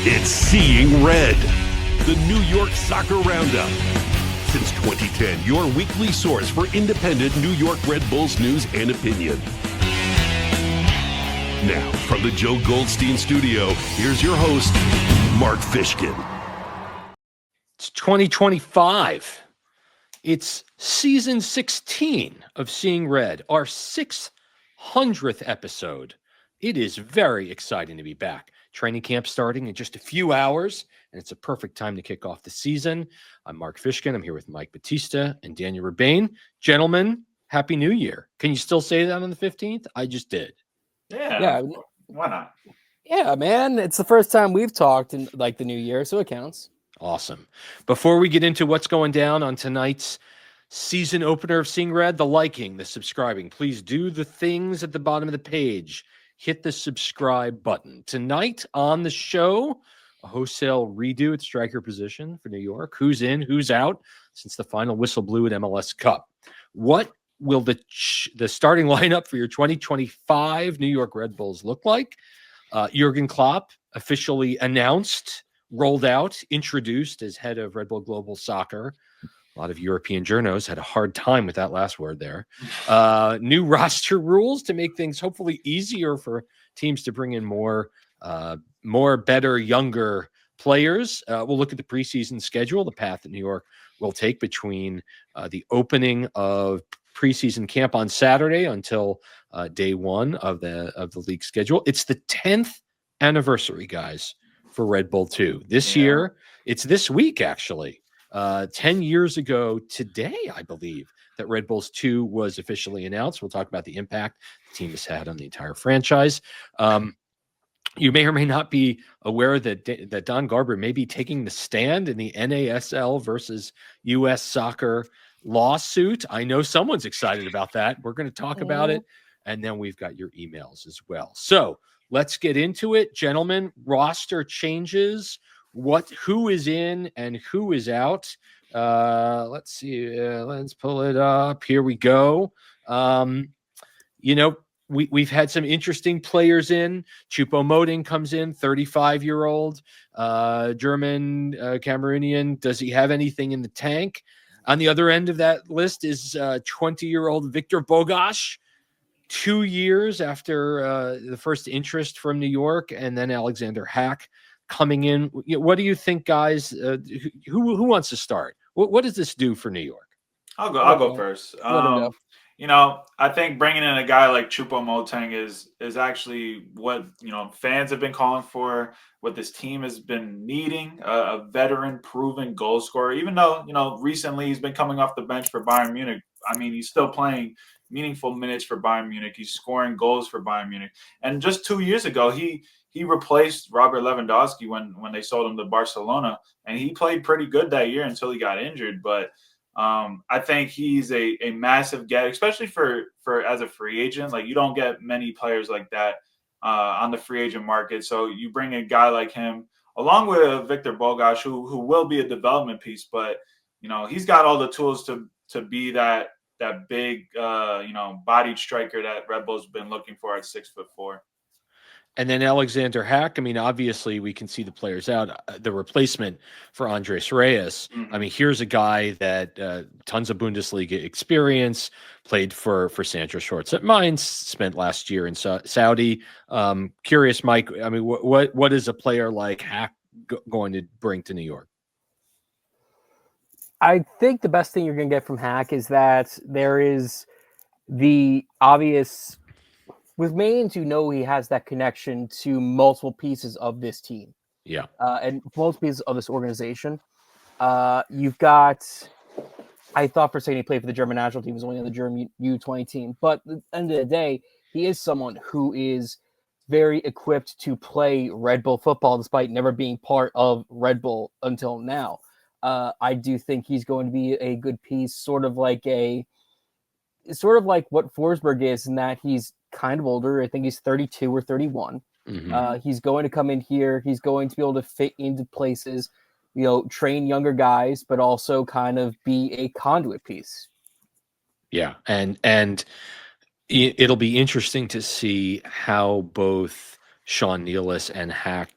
It's Seeing Red, the New York Soccer Roundup. Since 2010, your weekly source for independent New York Red Bulls news and opinion. Now, from the Joe Goldstein studio, here's your host, Mark Fishkin. It's 2025. It's season 16 of Seeing Red, our 600th episode. It is very exciting to be back. Training camp starting in just a few hours, and it's a perfect time to kick off the season. I'm Mark Fishkin. I'm here with Mike Batista and Daniel Urbane. Gentlemen, Happy New Year. Can you still say that on the 15th? I just did. Yeah. Why not? Yeah, man. It's the first time we've talked in like the new year, so it counts. Awesome. Before we get into what's going down on tonight's season opener of Seeing Red, the liking, the subscribing, please do the things at the bottom of the page. Hit the subscribe button. Tonight on the show, a wholesale redo at striker position for New York. Who's in, who's out since the final whistle blew at MLS Cup. What will the starting lineup for your 2025 New York Red Bulls look like? Jurgen Klopp officially announced, rolled out, introduced as head of Red Bull Global Soccer. A lot of European journos had a hard time with that last word there. New roster rules to make things hopefully easier for teams to bring in more better, younger players. We'll look at the preseason schedule, the path that New York will take between the opening of preseason camp on Saturday until day one of the league schedule. It's the 10th anniversary, guys, for Red Bull 2. This year, it's this week, actually. 10 years ago today, I believe, that Red Bulls 2 was officially announced. We'll talk about the impact the team has had on the entire franchise. You may or may not be aware that Don Garber may be taking the stand in the NASL versus U.S. soccer lawsuit. I know someone's excited about that. We're going to talk about it, and then we've got your emails as well. So let's get into it, gentlemen. Roster changes. Who is in and who is out? Let's see. Let's pull it up. Here we go. We've had some interesting players in. Choupo-Moting comes in, 35-year-old German Cameroonian. Does he have anything in the tank? On the other end of that list is 20-year-old Victor Bogash, 2 years after the first interest from New York, and then Alexander Hack coming in. What do you think, guys? Who wants to start? What does this do for New York? I'll go first. I think bringing in a guy like Choupo-Moting is actually what fans have been calling for, what this team has been needing, a veteran proven goal scorer. Even though recently he's been coming off the bench for Bayern Munich, I mean he's still playing meaningful minutes for Bayern Munich. He's scoring goals for Bayern Munich, and just 2 years ago he replaced Robert Lewandowski when they sold him to Barcelona, and he played pretty good that year until he got injured. But I think he's a massive get, especially for as a free agent. Like, you don't get many players like that on the free agent market. So you bring a guy like him along with Victor Bogash, who will be a development piece, but he's got all the tools to be that big bodied striker that Red Bull's been looking for at 6'4". And then Alexander Hack, I mean, obviously we can see the players out. The replacement for Andres Reyes. I mean, here's a guy that tons of Bundesliga experience, played for Sandro Schwartz at Mainz, spent last year in Saudi. Curious, Mike, I mean, what is a player like Hack going to bring to New York? I think the best thing you're going to get from Hack is that there is the obvious... With Mainz, he has that connection to multiple pieces of this team. Yeah. And multiple pieces of this organization. You've got, I thought for a second he played for the German national team, he was only on the German U20 team. But at the end of the day, he is someone who is very equipped to play Red Bull football, despite never being part of Red Bull until now. I do think he's going to be a good piece, sort of like what Forsberg is, in that he's kind of older. I think he's 32 or 31. He's going to come in here. He's going to be able to fit into places, train younger guys, but also kind of be a conduit piece. Yeah. And it'll be interesting to see how both Sean Nealis and Hack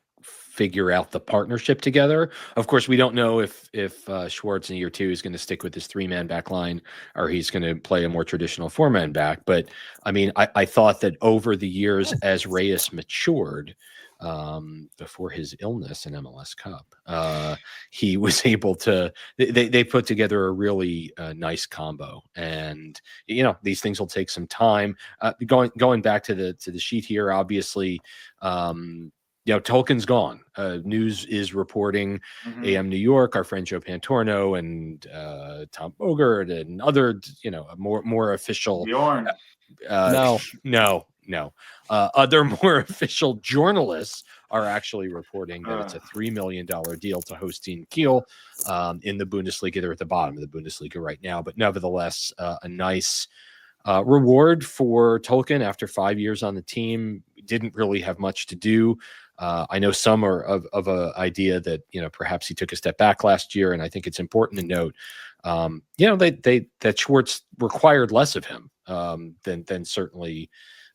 figure out the partnership together. Of course, we don't know if Schwartz in year 2 is going to stick with his 3-man back line or he's going to play a more traditional 4-man back. But I mean, I thought that over the years as Reyes matured, before his illness in MLS Cup, he was able to. They put together a really nice combo, and these things will take some time. Going back to the sheet here, obviously. Tolkien's gone. News is reporting AM New York, our friend Joe Pantorno and Tom Bogert and other, more official. Bjorn. No. Other more official journalists are actually reporting that it's a $3 million deal to host Team Kiel in the Bundesliga. They're at the bottom of the Bundesliga right now, but nevertheless, a nice reward for Tolkien after 5 years on the team. Didn't really have much to do. I know some are of an idea that perhaps he took a step back last year, and I think it's important to note, that Schwartz required less of him than certainly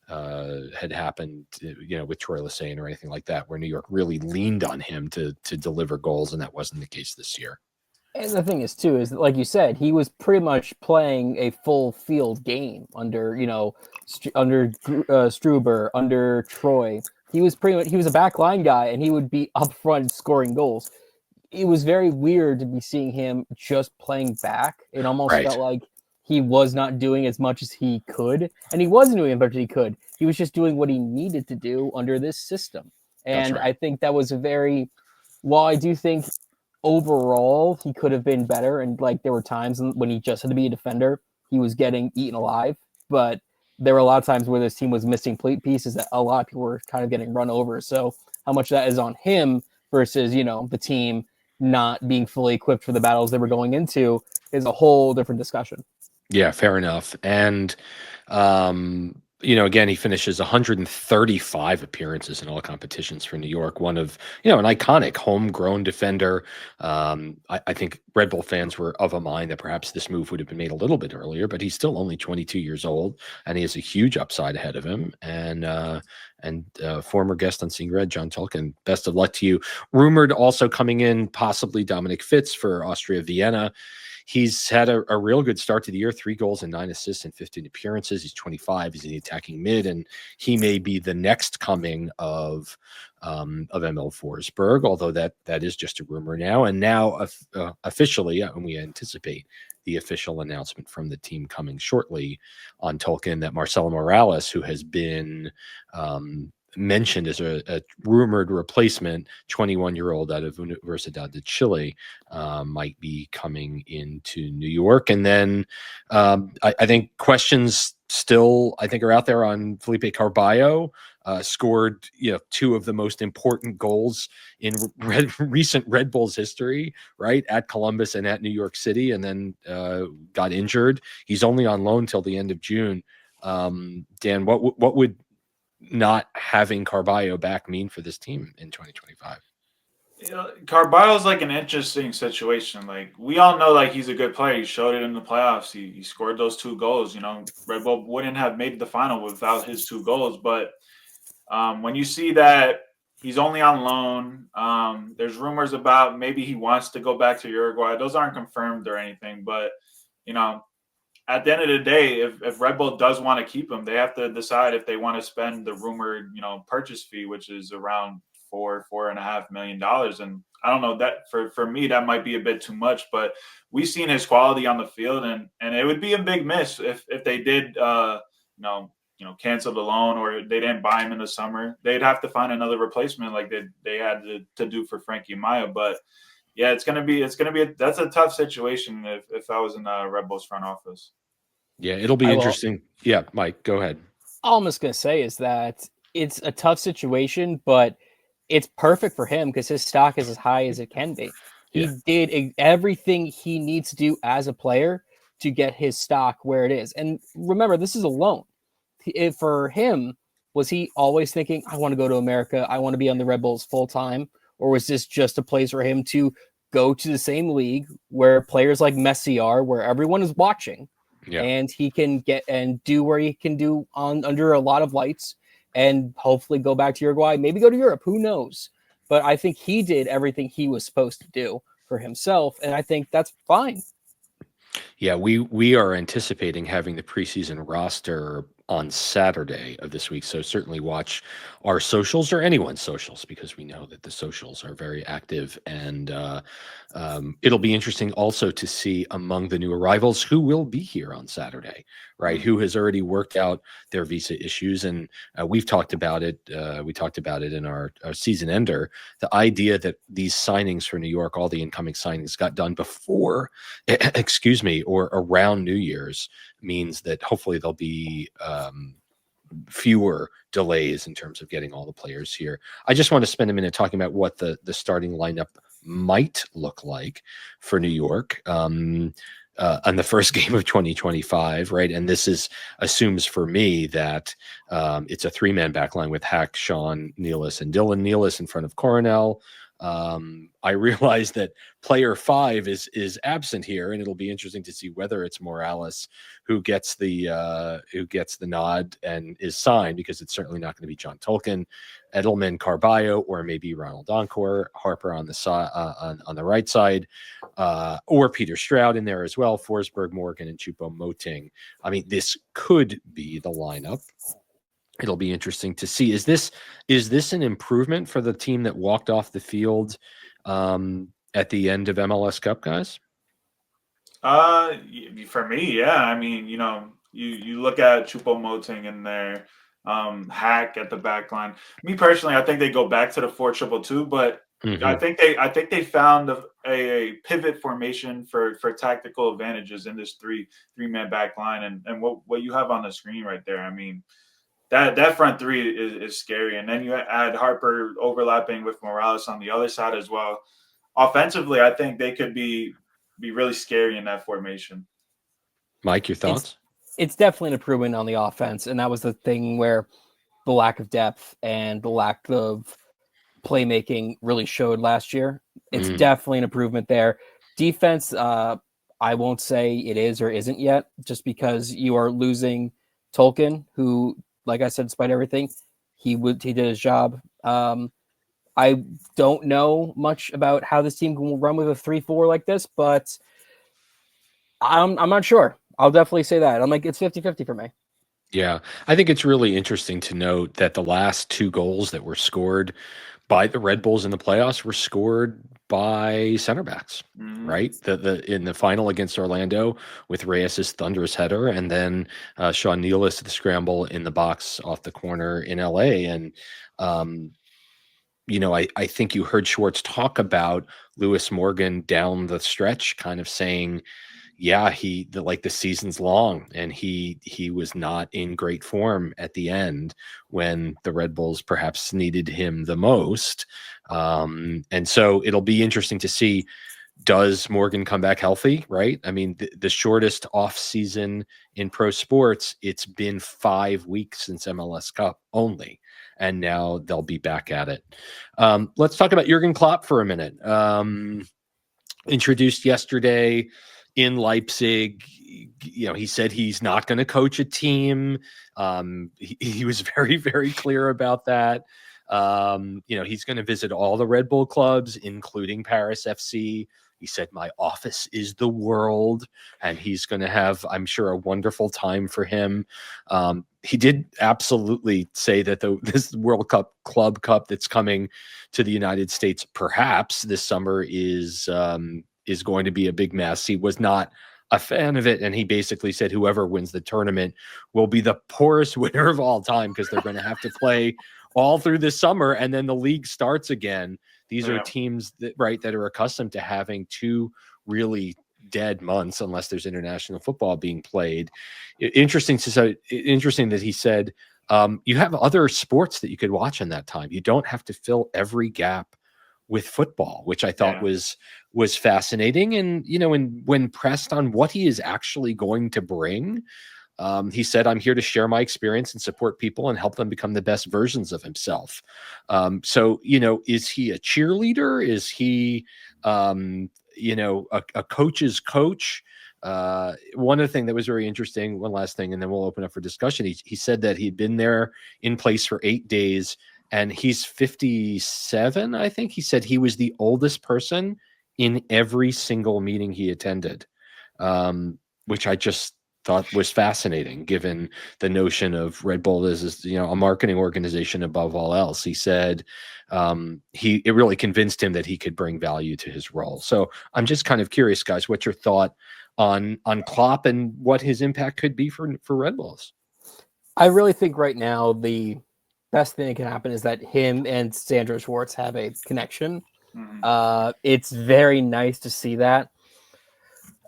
had happened, with Troy Lesesne or anything like that, where New York really leaned on him to deliver goals, and that wasn't the case this year. And the thing is, too, is that, like you said, he was pretty much playing a full field game under Struber, under Troy. He was a back line guy, and he would be up front scoring goals. It was very weird to be seeing him just playing back. It almost felt like he was not doing as much as he could, and he wasn't doing as much as he could. He was just doing what he needed to do under this system. And I think that was while I do think overall he could have been better, and there were times when he just had to be a defender, he was getting eaten alive, but there were a lot of times where this team was missing pieces that a lot of people were kind of getting run over. So how much that is on him versus, the team not being fully equipped for the battles they were going into is a whole different discussion. Yeah, fair enough. And, again, he finishes 135 appearances in all competitions for New York, one of, an iconic homegrown defender. I think Red Bull fans were of a mind that perhaps this move would have been made a little bit earlier, but he's still only 22 years old, and he has a huge upside ahead of him. And former guest on Seeing Red, John Tolkien, best of luck to you. Rumored also coming in, possibly Dominic Fitz for Austria Vienna. He's had a real good start to the year, 3 goals and 9 assists in 15 appearances. He's 25. He's in the attacking mid, and he may be the next coming of ML Forsberg, although that is just a rumor now. And now officially, and we anticipate the official announcement from the team coming shortly on Tolkien, that Marcelo Morales, who has been mentioned as a rumored replacement, 21-year-old out of Universidad de Chile, might be coming into New York. And then I think questions still, are out there on Felipe Carballo. Scored 2 of the most important goals in recent Red Bulls history, right, at Columbus and at New York City, and then got injured. He's only on loan till the end of June. Dan, what would not having Carballo back mean for this team in 2025? Carballo's an interesting situation. We all know he's a good player. He showed it in the playoffs. He scored those 2 goals. Red Bull wouldn't have made the final without his 2 goals. But when you see that he's only on loan, there's rumors about maybe he wants to go back to Uruguay. Those aren't confirmed or anything, but at the end of the day, if Red Bull does want to keep him, they have to decide if they want to spend the rumored, purchase fee, which is around $4.5 million. And I don't know, that for me, that might be a bit too much, but we've seen his quality on the field, and it would be a big miss if they did, cancel the loan, or they didn't buy him in the summer. They'd have to find another replacement like they had to do for Frankie Maya. But yeah, that's a tough situation if I was in Red Bull's front office. Yeah, it'll be interesting. Yeah, Mike, go ahead. All I'm just going to say is that it's a tough situation, but it's perfect for him because his stock is as high as it can be. He did everything he needs to do as a player to get his stock where it is. And remember, this is a loan. For him, was he always thinking, I want to go to America, I want to be on the Red Bulls full time? Or was this just a place for him to go to the same league where players like Messi are, where everyone is watching? Yeah. And he can get and do where he can do under a lot of lights, and hopefully go back to Uruguay, maybe go to Europe. Who knows? but I think he did everything he was supposed to do for himself, and I think that's fine. Yeah, we are anticipating having the preseason roster on Saturday of this week. So certainly watch our socials or anyone's socials, because we know that the socials are very active. And it'll be interesting also to see among the new arrivals who will be here on Saturday, right? Who has already worked out their visa issues. And we've talked about it. We talked about it in our season ender. The idea that these signings for New York, all the incoming signings got done before, excuse me, or around New Year's, means that hopefully there'll be fewer delays in terms of getting all the players here. I just want to spend a minute talking about what the starting lineup might look like for New York on the first game of 2025, right? And this assumes for me that it's a 3-man back line with Hack, Sean Nealis, and Dylan Nealis in front of Coronel. I realize that player 5 is absent here, and it'll be interesting to see whether it's Morales who gets the nod and is signed, because it's certainly not going to be John Tolkien, Edelman, Carballo, or maybe Ronald Encore, Harper on the side on the right side, or Peter Stroud in there as well, Forsberg, Morgan, and Choupo-Moting. I mean, this could be the lineup. It'll be interesting to see. Is this an improvement for the team that walked off the field at the end of MLS Cup, guys? For me, yeah. I mean, you look at Choupo-Moting in there, Hack at the back line. Me personally, I think they go back to the 4-2-2, but I think they found a pivot formation for tactical advantages in this three-man back line, and what you have on the screen right there. I mean, that front three is scary. And then you add Harper overlapping with Morales on the other side as well. Offensively, I think they could be really scary in that formation. Mike, your thoughts? It's definitely an improvement on the offense. And that was the thing where the lack of depth and the lack of playmaking really showed last year. It's definitely an improvement there. Defense, I won't say it is or isn't yet, just because you are losing Tolkien, who, like I said, despite everything, he did his job. I don't know much about how this team can run with a 3-4 like this, but I'm not sure. I'll definitely say that. I'm like, it's 50-50 for me. Yeah, I think it's really interesting to note that the last 2 goals that were scored by the Red Bulls in the playoffs were scored by center backs, right? In the final against Orlando with Reyes' thunderous header, and then Sean Nealis the scramble in the box off the corner in LA. And I think you heard Schwartz talk about Lewis Morgan down the stretch, kind of saying, yeah, the season's long, and he was not in great form at the end when the Red Bulls perhaps needed him the most. And so it'll be interesting to see, does Morgan come back healthy, right? I mean, the shortest off season in pro sports, it's been 5 weeks since MLS Cup only, and now they'll be back at it. Let's talk about Jurgen Klopp for a minute. Introduced yesterday in Leipzig. He said he's not going to coach a team. He was very, very clear about that. He's going to visit all the Red Bull clubs, including Paris FC. He said, my office is the world, and he's going to have, I'm sure, a wonderful time for him. He did absolutely say that this World Cup Club Cup that's coming to the United States perhaps this summer is going to be a big mess. He was not a fan of it, and he basically said whoever wins the tournament will be the poorest winner of all time, because they're going to have to play all through the summer, and then the league starts again. These are teams that are accustomed to having 2 really dead months unless there's international football being played. Interesting that he said you have other sports that you could watch in that time. You don't have to fill every gap with football, which I thought was fascinating. And when pressed on what he is actually going to bring, he said, I'm here to share my experience and support people and help them become the best versions of himself. So, is he a cheerleader? Is he, a coach's coach? One other thing that was very interesting, one last thing, and then we'll open up for discussion. He said that he'd been there in place for 8 days, and he's 57. I think he said he was the oldest person in every single meeting he attended, which I just thought was fascinating, given the notion of Red Bull as a marketing organization above all else. He said it really convinced him that he could bring value to his role. So I'm just kind of curious, guys, what's your thought on Klopp and what his impact could be for Red Bulls? I really think right now the best thing that can happen is that him and Sandro Schwartz have a connection. It's very nice to see that.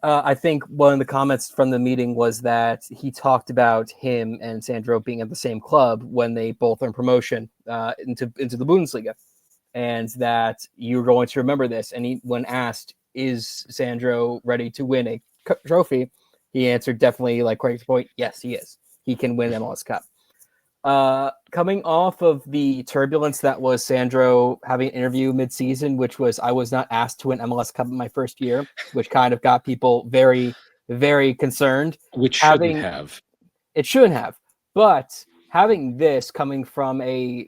I think one of the comments from the meeting was that he talked about him and Sandro being at the same club when they both earned promotion into the Bundesliga, and that you're going to remember this. And when asked, is Sandro ready to win a trophy, he answered definitely, like Craig's point, yes, he is. He can win MLS Cup. Coming off of the turbulence that was Sandro having an interview mid-season, which was I was not asked to win MLS Cup in my first year, which kind of got people very, very concerned. Which shouldn't have. It shouldn't have. But having this coming from a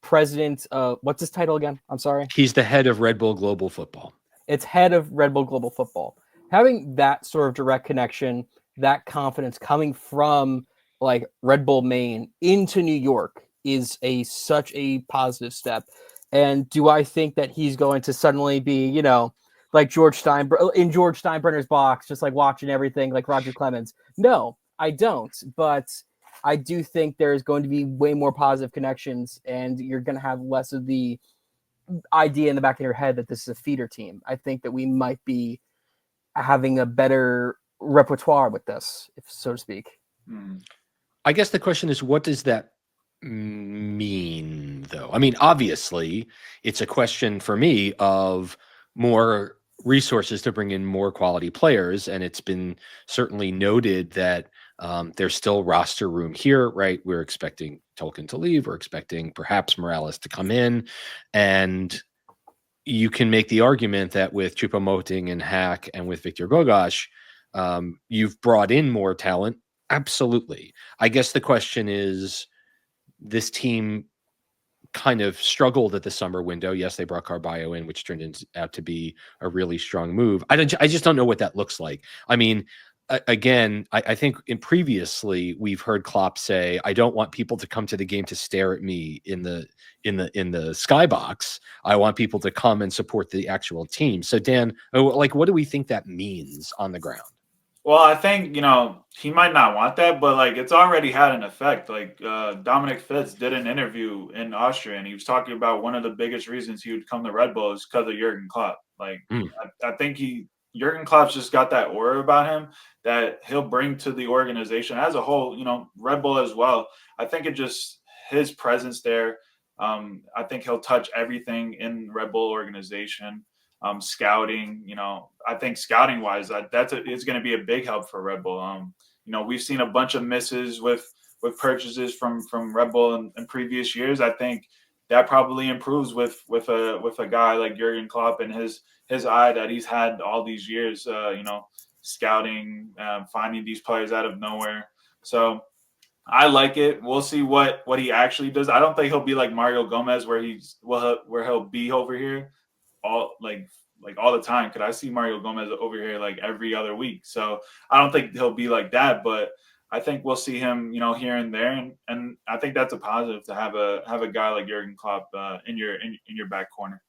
president of what's his title again? I'm sorry. He's the head of Red Bull Global Football. It's head of Red Bull Global Football. Having that sort of direct connection, that confidence coming from like Red Bull Maine into New York is such a positive step. And do I think that he's going to suddenly be, like George Steinbrenner's box, just like watching everything like Roger Clemens? No, I don't. But I do think there's going to be way more positive connections, and you're going to have less of the idea in the back of your head that this is a feeder team. I think that we might be having a better repertoire with this, if so to speak. I guess the question is, what does that mean, though? I mean, obviously, it's a question for me of more resources to bring in more quality players, and it's been certainly noted that there's still roster room here, right? We're expecting Tolkien to leave. We're expecting perhaps Morales to come in, and you can make the argument that with Choupo-Moting and Hack and with Victor Gogash, you've brought in more talent. Absolutely. I guess the question is, this team kind of struggled at the summer window. Yes, they brought Carballo in, which turned out to be a really strong move. I just don't know what that looks like. I mean, again, I think previously we've heard Klopp say, I don't want people to come to the game to stare at me in the skybox. I want people to come and support the actual team. So Dan, like, what do we think that means on the ground? Well, I think, he might not want that, but like it's already had an effect. Like Dominic Fitz did an interview in Austria, and he was talking about one of the biggest reasons he would come to Red Bull is because of Jurgen Klopp. Like I think Jurgen Klopp's just got that aura about him that he'll bring to the organization as a whole, Red Bull as well. I think his presence there. I think he'll touch everything in Red Bull organization. Scouting, I think scouting wise, it's going to be a big help for Red Bull. We've seen a bunch of misses with purchases from Red Bull in previous years. I think that probably improves with a guy like Jurgen Klopp and his eye that he's had all these years. Scouting, finding these players out of nowhere. So I like it. We'll see what he actually does. I don't think he'll be like Mario Gomez, where he'll be over here all the time. Could I see Mario Gomez over here like every other week? So I don't think he'll be like that, but I think we'll see him, here and there, and I think that's a positive to have a guy like Jurgen Klopp in your back corner.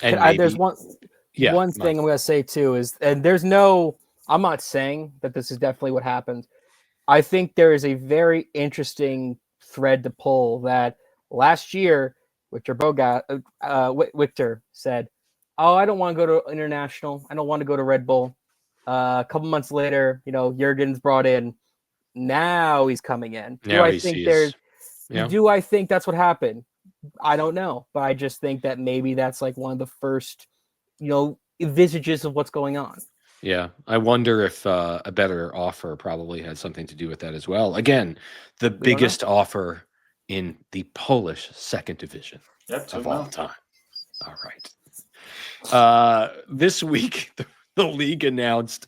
And there's one thing I'm going to say too is, and I'm not saying that this is definitely what happened. I think there is a very interesting thread to pull that last year, Victor said, "Oh, I don't want to go to international. I don't want to go to Red Bull." A couple months later, Jurgen's brought in. Now he's coming in. Do I think that's what happened? I don't know, but I just think that maybe that's like one of the first, visages of what's going on. Yeah, I wonder if a better offer probably had something to do with that as well. Again, the biggest offer in the Polish second division of all time. All right. This week, the league announced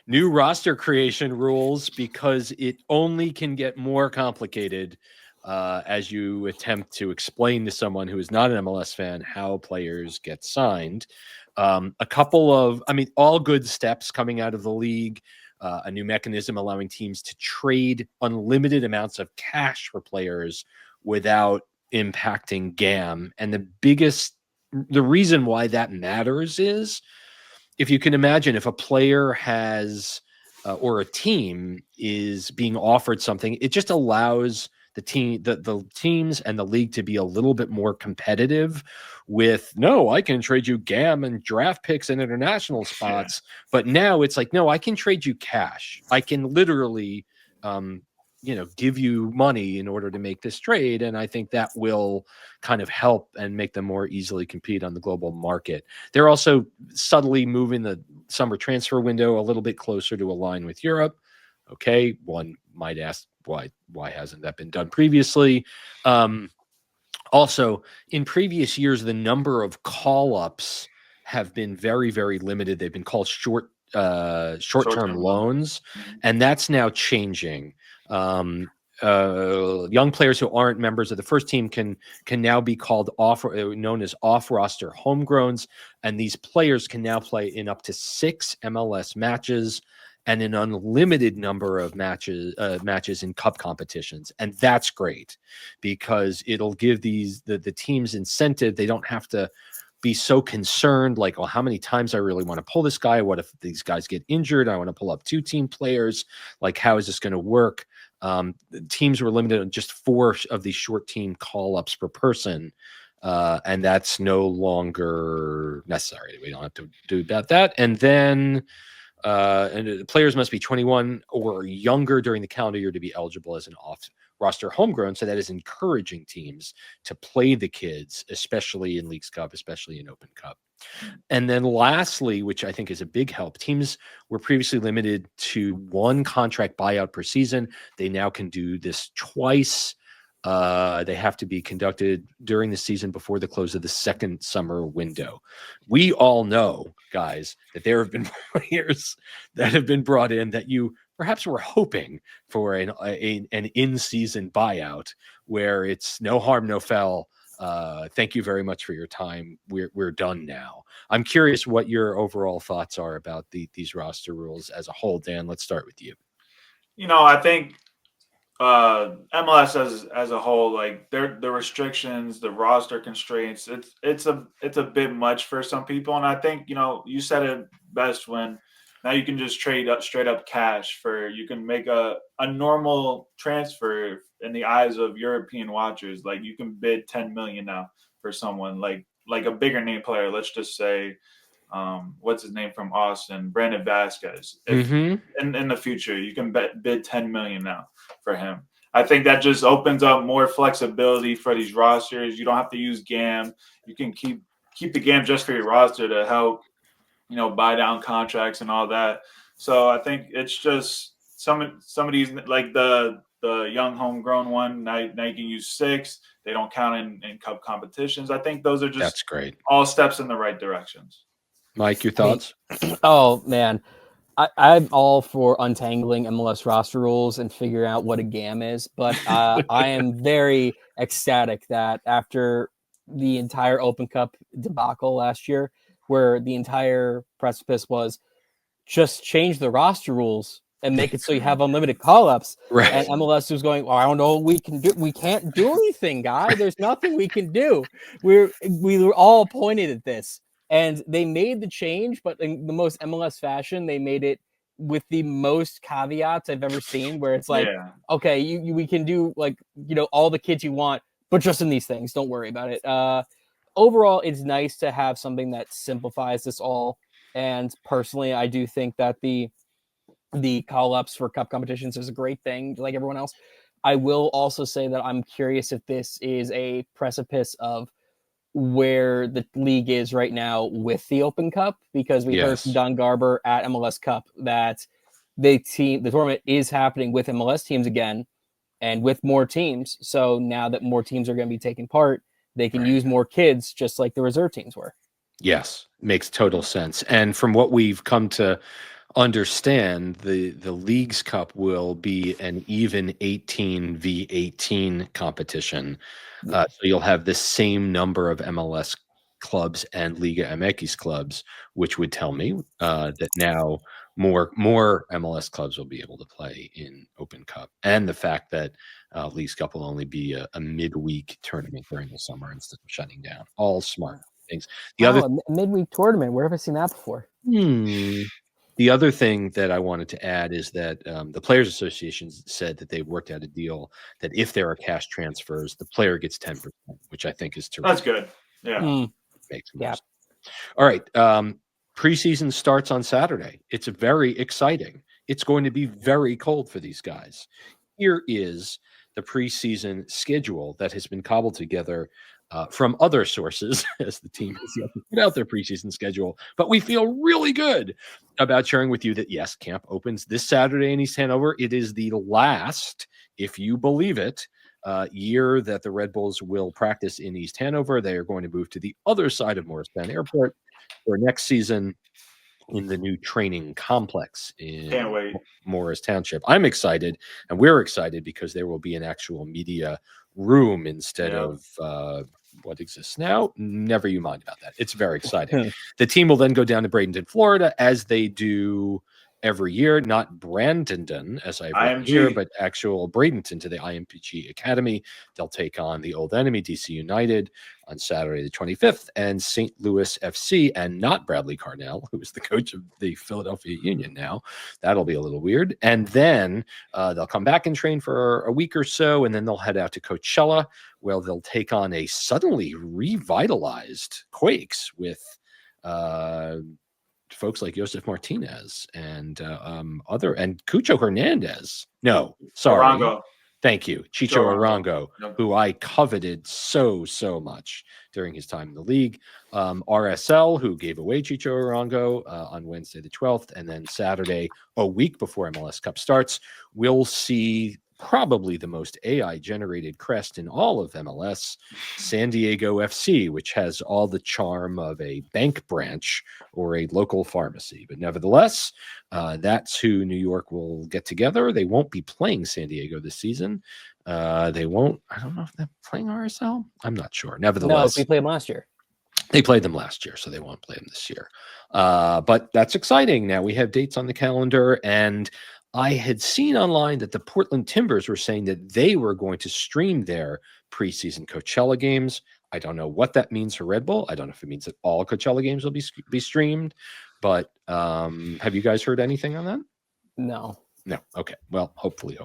new roster creation rules because it only can get more complicated as you attempt to explain to someone who is not an MLS fan how players get signed. A couple of, all good steps coming out of the league. A new mechanism allowing teams to trade unlimited amounts of cash for players without impacting GAM. And the reason why that matters is, if you can imagine, if a player has or a team is being offered something, it just allows the teams and the league to be a little bit more competitive with, no, I can trade you GAM and draft picks and international spots. Yeah. But now it's like, no, I can trade you cash. I can literally, give you money in order to make this trade. And I think that will kind of help and make them more easily compete on the global market. They're also subtly moving the summer transfer window a little bit closer to align with Europe. Okay. One might ask, why hasn't that been done previously? Also, in previous years, the number of call-ups have been very, very limited. They've been called short-term loans, and that's now changing. Young players who aren't members of the first team can now be called known as off-roster homegrowns, and these players can now play in up to 6 MLS matches and an unlimited number of matches in cup competitions. And that's great, because it'll give the teams incentive. They don't have to be so concerned, like, well, how many times I really want to pull this guy? What if these guys get injured? I want to pull up 2 team players. Like, how is this going to work? The teams were limited on just 4 of these short team call-ups per person. And that's no longer necessary. We don't have to do about that. And then and players must be 21 or younger during the calendar year to be eligible as an off-roster homegrown. So that is encouraging teams to play the kids, especially in Leagues Cup, especially in Open Cup. And then lastly, which I think is a big help, teams were previously limited to 1 contract buyout per season. They now can do this twice. They have to be conducted during the season before the close of the second summer window. We all know, guys, that there have been players that have been brought in that you perhaps were hoping for an in-season buyout, where it's no harm, no foul. Thank you very much for your time. We're done now. I'm curious what your overall thoughts are about these roster rules as a whole. Dan, let's start with you. I think MLS as a whole, like the restrictions, the roster constraints, it's a bit much for some people. And I think, you said it best when now you can just trade straight up cash you can make a normal transfer in the eyes of European watchers. Like, you can bid 10 million now for someone like a bigger name player. Let's just say, what's his name from Austin, Brandon Vasquez. In the future, you can bid 10 million now for him. I think that just opens up more flexibility for these rosters. You don't have to use GAM. You can keep the GAM just for your roster to help, buy down contracts and all that. So I think it's just some of these, like the young homegrown one. Now you can use 6. They don't count in cup competitions. I think those are just that's great. All steps in the right directions. Mike, your thoughts? Oh man, I'm all for untangling MLS roster rules and figuring out what a GAM is, but I am very ecstatic that after the entire Open Cup debacle last year, where the entire precipice was just change the roster rules and make it so you have unlimited call-ups. Right. And MLS was going, well, I don't know what we can do. We can't do anything, guy. There's nothing we can do. We were all pointed at this. And they made the change, but in the most MLS fashion, they made it with the most caveats I've ever seen, where it's like, okay, we can do all the kids you want, but just in these things. Don't worry about it. Overall, it's nice to have something that simplifies this all. And personally, I do think that the call-ups for cup competitions is a great thing, like everyone else. I will also say that I'm curious if this is a precipice of where the league is right now with the Open Cup, because we heard from Don Garber at MLS Cup that the tournament is happening with MLS teams again and with more teams. So now that more teams are going to be taking part, they can use more kids, just like the reserve teams were. Yes, makes total sense. And from what we've come to understand, the Leagues Cup will be an even 18v18 competition. So you'll have the same number of MLS clubs and Liga MX clubs, which would tell me that now more MLS clubs will be able to play in Open Cup, and the fact that Leagues Cup will only be a midweek tournament during the summer instead of shutting down. All smart things. A midweek tournament. Where have I seen that before? The other thing that I wanted to add is that the Players Association said that they've worked out a deal that if there are cash transfers, the player gets 10%, which I think is terrific. That's good. Yeah. Makes sense. All right. Preseason starts on Saturday. It's very exciting. It's going to be very cold for these guys. Here is the preseason schedule that has been cobbled together from other sources, as the team has yet to put out their preseason schedule. But we feel really good about sharing with you that, yes, camp opens this Saturday in East Hanover. It is the last, if you believe it, year that the Red Bulls will practice in East Hanover. They are going to move to the other side of Morristown Airport for next season in the new training complex in Morris Township. I'm excited, and we're excited because there will be an actual media room instead of what exists now. Never you mind about that. It's very exciting. The team will then go down to Bradenton, Florida, as they do every year, not Brandon, as I've written here, but actual Bradenton to the IMPG Academy. They'll take on the old enemy, DC United, on Saturday the 25th, and St. Louis FC, and not Bradley Carnell, who is the coach of the Philadelphia Union now. That'll be a little weird. And then they'll come back and train for a week or so, and then they'll head out to Coachella, where they'll take on a suddenly revitalized Quakes with folks like Josef Martinez and Cucho Hernandez. No, sorry. Arango. Thank you. Chicho Arango, who I coveted so much during his time in the league. RSL, who gave away Chicho Arango on Wednesday the 12th. And then Saturday, a week before MLS Cup starts, we'll see probably the most AI-generated crest in all of MLS, San Diego FC, which has all the charm of a bank branch or a local pharmacy. But nevertheless, that's who New York will get together. They won't be playing San Diego this season. They won't. I don't know if they're playing RSL. I'm not sure. Nevertheless, no, we played them last year. They played them last year, so they won't play them this year. But that's exciting. Now we have dates on the calendar, and I had seen online that the Portland Timbers were saying that they were going to stream their preseason Coachella games. I don't know what that means for Red Bull. I don't know if it means that all Coachella games will be streamed. But have you guys heard anything on that? No. Okay. Well, hopefully.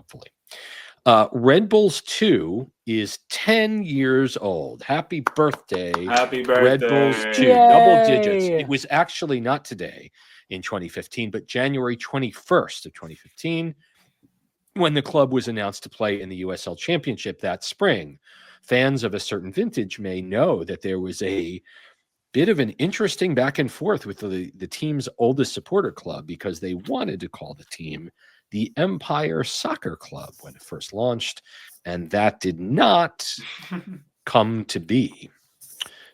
Red Bulls 2 is 10 years old. Happy birthday. Red Bulls 2. Yay! Double digits. It was actually not today in 2015, but January 21st of 2015, when the club was announced to play in the USL Championship that spring. Fans of a certain vintage may know that there was a bit of an interesting back and forth with the team's oldest supporter club, because they wanted to call the team the Empire Soccer Club when it first launched, and that did not come to be.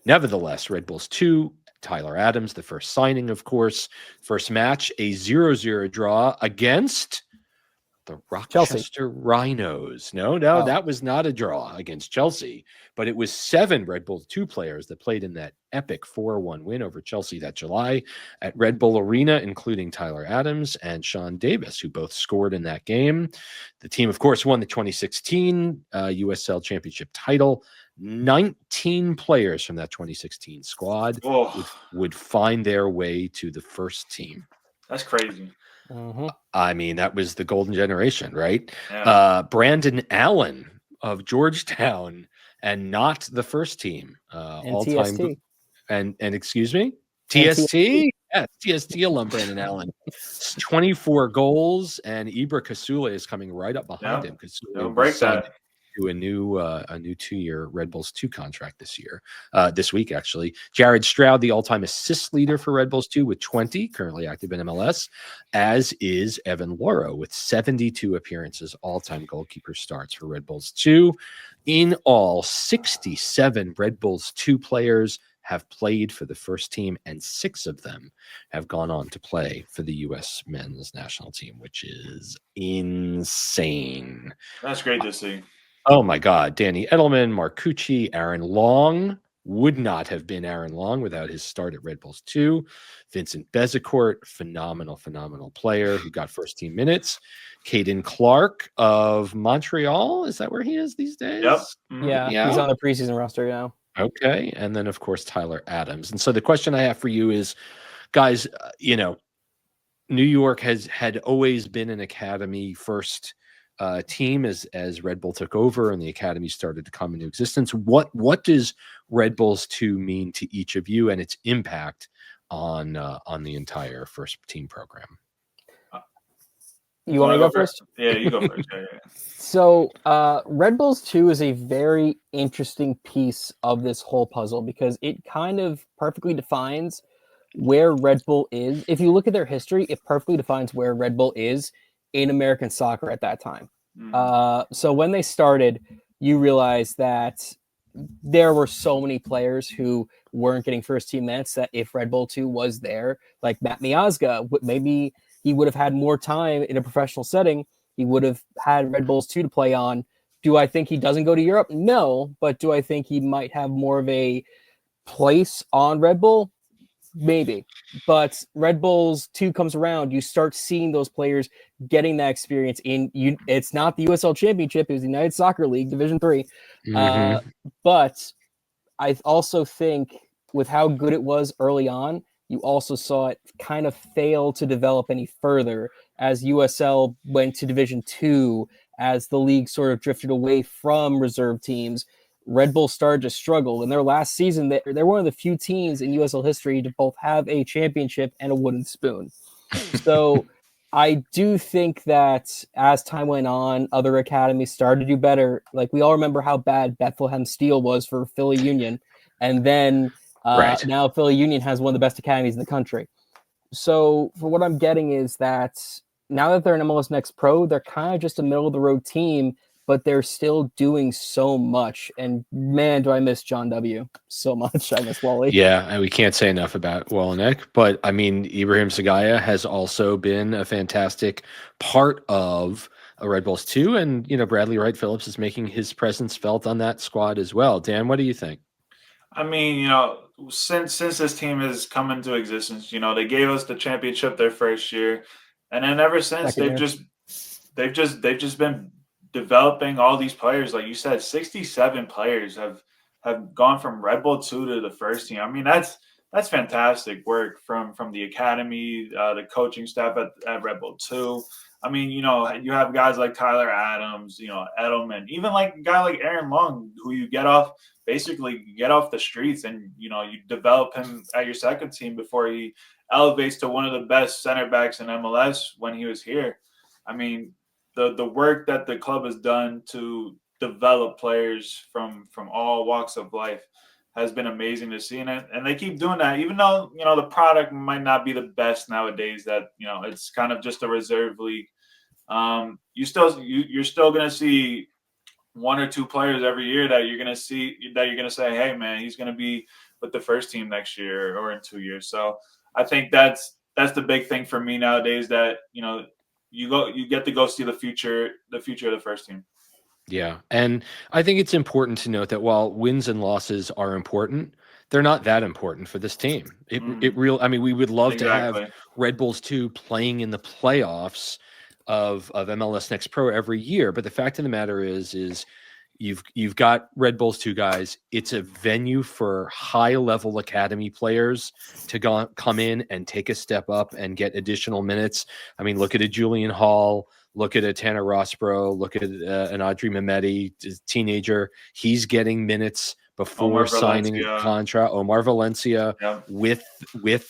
Nevertheless, Red Bulls 2, Tyler Adams, the first signing, of course. First match, a 0-0 draw against the Rochester Chelsea. Rhinos. No, that was not a draw against Chelsea, but it was 7 Red Bull 2 players that played in that epic 4-1 win over Chelsea that July at Red Bull Arena, including Tyler Adams and Sean Davis, who both scored in that game. The team, of course, won the 2016 USL Championship title. 19 players from that 2016 squad would find their way to the first team. That's crazy. Mm-hmm. I mean, that was the golden generation, right? Yeah. Brandon Allen of Georgetown, and not the first team. And All-time TST. And excuse me? TST? Yes, TST alum Brandon Allen. 24 goals, and Ibra Kasula is coming right up behind him. Don't break that. To a new 2-year Red Bulls 2 contract this week, actually. Jared Stroud, the all-time assist leader for Red Bulls 2 with 20, currently active in MLS, as is Evan Loro with 72 appearances, all-time goalkeeper starts for Red Bulls 2. In all, 67 Red Bulls 2 players have played for the first team, and 6 of them have gone on to play for the U.S. men's national team, which is insane. That's great to see. Oh my God. Danny Edelman, Mark Cucci, Aaron Long would not have been Aaron Long without his start at Red Bulls 2. Vincent Bezecourt, phenomenal player who got first team minutes. Caden Clark of Montreal. Is that where he is these days? Yep. Yeah, he's on the preseason roster now. Okay. And then, of course, Tyler Adams. And so the question I have for you is, guys, New York had always been an academy first team as Red Bull took over and the academy started to come into existence. What does Red Bulls 2 mean to each of you and its impact on the entire first team program? You want to go first? Yeah, you go first. Yeah. So Red Bulls 2 is a very interesting piece of this whole puzzle because it kind of perfectly defines where Red Bull is. If you look at their history, it perfectly defines where Red Bull is in American soccer at that time. So when they started, you realize that there were so many players who weren't getting first team minutes that if Red Bull 2 was there, like Matt Miazga, maybe he would have had more time in a professional setting. He would have had Red Bulls 2 to play on. Do I think he doesn't go to Europe? No, but do I think he might have more of a place on Red Bull? Maybe. But Red Bulls 2 comes around, you start seeing those players getting that experience it's not the USL Championship, it was the United Soccer League, Division 3. But I also think with how good it was early on, you also saw it kind of fail to develop any further as USL went to Division 2, as the league sort of drifted away from reserve teams. Red Bull started to struggle. In their last season, they're one of the few teams in USL history to both have a championship and a wooden spoon. So I do think that as time went on, other academies started to do better. Like we all remember how bad Bethlehem Steel was for Philly Union. And then now Philly Union has one of the best academies in the country. So for what I'm getting is that now that they're in MLS Next Pro, they're kind of just a middle of the road team, but they're still doing so much. And man, do I miss John W. so much. I miss Wally. Yeah, and we can't say enough about Walenek, but I mean, Ibrahim Sagaya has also been a fantastic part of Red Bulls 2, and Bradley Wright Phillips is making his presence felt on that squad as well. Dan, what do you think? I mean, since this team has come into existence, they gave us the championship their first year, and then ever since they've just been developing all these players. Like you said, 67 players have gone from Red Bull 2 to the first team. I mean, that's fantastic work from the academy, the coaching staff at Red Bull 2. I mean, you have guys like Tyler Adams, Edelman, even like a guy like Aaron Long, who you get off the streets and, you develop him at your second team before he elevates to one of the best center backs in MLS when he was here. I mean, the work that the club has done to develop players from all walks of life has been amazing to see. And they keep doing that, even though, the product might not be the best nowadays, that, it's kind of just a reserve league. You're still going to see 1 or 2 players every year that you're going to say, hey man, he's going to be with the first team next year or in 2 years. So I think that's the big thing for me nowadays, that, you get to go see the future of the first team. Yeah. And I think it's important to note that while wins and losses are important, they're not that important for this team. I mean, we would love to have Red Bulls 2 playing in the playoffs of MLS Next Pro every year. But the fact of the matter is you've got Red Bulls 2 guys. It's a venue for high-level academy players to come in and take a step up and get additional minutes. I mean, look at a Julian Hall, look at a Tanner Rossbro, look at an Audrey Mehmeti, teenager. He's getting minutes before signing a contract. Omar Valencia with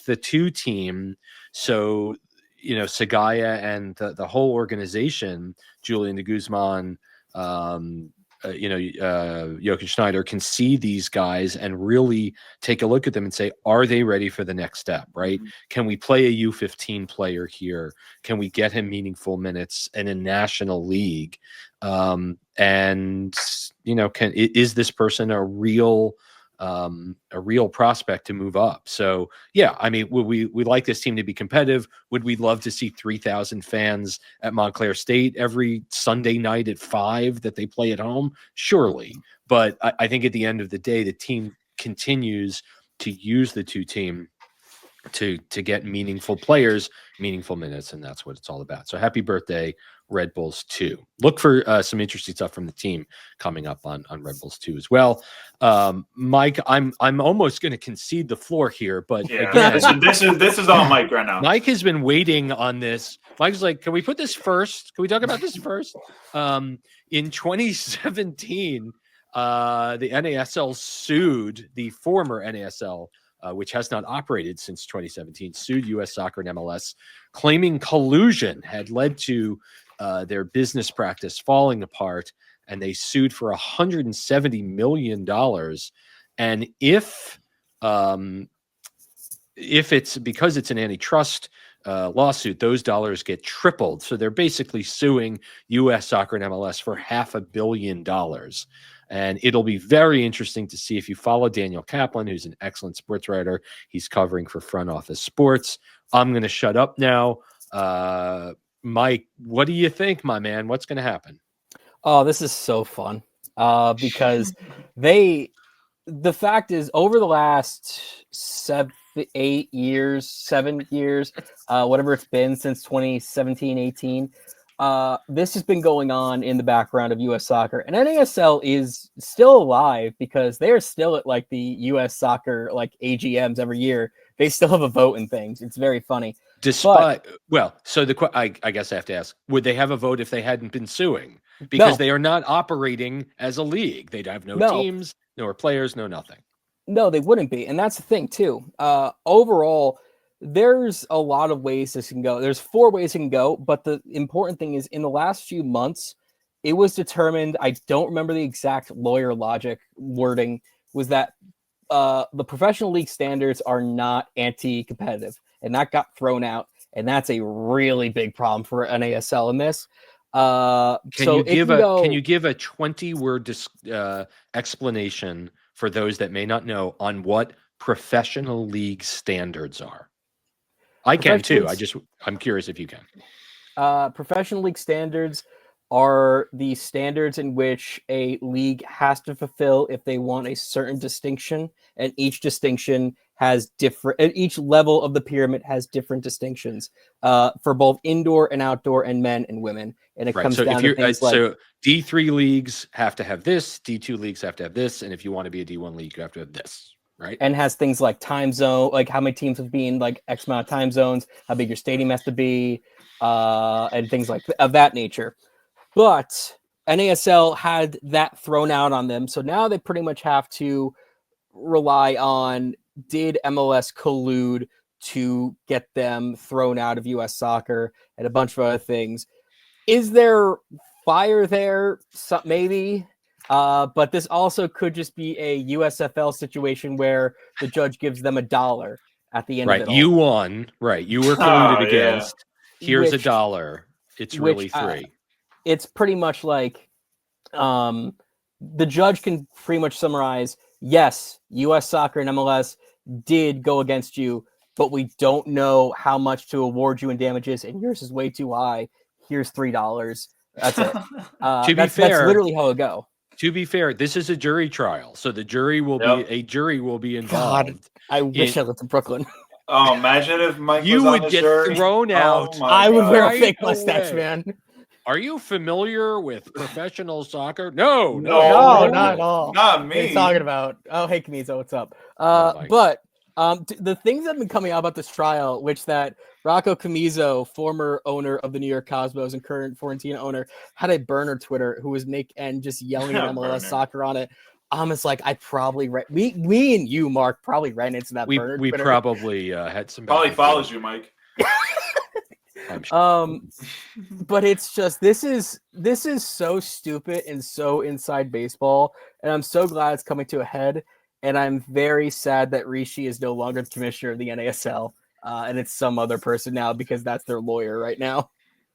the 2 team. So, Sagaya and the whole organization, Julian de Guzman, Jochen Schneider, can see these guys and really take a look at them and say, are they ready for the next step, right? Can we play a U15 player here? Can we get him meaningful minutes in a national league? And, is this person a real a real prospect to move up. So yeah, I mean, we like this team to be competitive. Would we love to see 3,000 fans at Montclair State every Sunday night at 5 that they play at home? Surely. But I think at the end of the day, the team continues to use the two team to get meaningful players, meaningful minutes, and that's what it's all about. So happy birthday, Red Bulls 2. Look for some interesting stuff from the team coming up on Red Bulls 2 as well. Mike, I'm almost going to concede the floor here, but again, this is all Mike right now. Mike has been waiting on this. Mike's like, can we put this first? Can we talk about this first? In 2017, the NASL sued the former NASL, which has not operated since 2017, sued U.S. Soccer and MLS, claiming collusion had led to their business practice falling apart, and they sued for $170 million. And if it's because it's an antitrust lawsuit, those dollars get tripled. So they're basically suing U.S. Soccer and MLS for $500 million. And it'll be very interesting to see if you follow Daniel Kaplan, who's an excellent sports writer. He's covering for Front Office Sports. I'm going to shut up now. Mike, what do you think, my man? What's going to happen? Oh, this is so fun because the fact is, over the last 7 years, whatever it's been since 2017, 18, this has been going on in the background of U.S. Soccer, and NASL is still alive because they're still at like the U.S. Soccer like AGMs every year. They still have a vote and things. It's very funny. I guess I have to ask: would they have a vote if they hadn't been suing? Because they are not operating as a league. They'd have no teams, no players, no nothing. No, they wouldn't be, and that's the thing too. Overall, there's a lot of ways this can go. There's 4 ways it can go, but the important thing is in the last few months, it was determined, I don't remember the exact lawyer logic wording, was that the professional league standards are not anti-competitive, and that got thrown out, and that's a really big problem for NASL in this. Can you give a 20-word explanation for those that may not know on what professional league standards are? I can too. I'm curious if you can. Professional league standards are the standards in which a league has to fulfill if they want a certain distinction, and each distinction has each level of the pyramid has different distinctions for both indoor and outdoor and men and women. And it comes down to things like... So D3 leagues have to have this, D2 leagues have to have this, and if you want to be a D1 league, you have to have this. Right. And has things like time zone, like how many teams have been like X amount of time zones, how big your stadium has to be, and things like of that nature. But NASL had that thrown out on them. So now they pretty much have to rely on, did MLS collude to get them thrown out of U.S. Soccer and a bunch of other things. Is there fire there? Maybe. But this also could just be a USFL situation where the judge gives them $1 at the end of it all. You won. Right. You were colluded against. Here's $1. It's really $3. It's pretty much like the judge can pretty much summarize, yes, U.S. Soccer and MLS did go against you, but we don't know how much to award you in damages, and yours is way too high. Here's $3. That's it. That's literally how it go. To be fair, this is a jury trial, so the jury will be involved. God, I wish I lived in Brooklyn. Oh, imagine if Mike you was would on get jury. thrown out. I would wear a fake mustache, man. Are you familiar with professional soccer? No, not at all. Not me. What are you talking about? Oh, hey, Camiso, what's up? The things that have been coming out about this trial, which that Rocco Camiso, former owner of the New York Cosmos and current Fiorentina owner, had a burner Twitter who was just yelling at MLS soccer on it. It's like I probably me and you, Mark, probably ran into that burner. We Twitter. Probably had some. Probably follows you, Mike. But it's just this is so stupid and so inside baseball, and I'm so glad it's coming to a head. And I'm very sad that Rishi is no longer the commissioner of the NASL, and it's some other person now because that's their lawyer right now.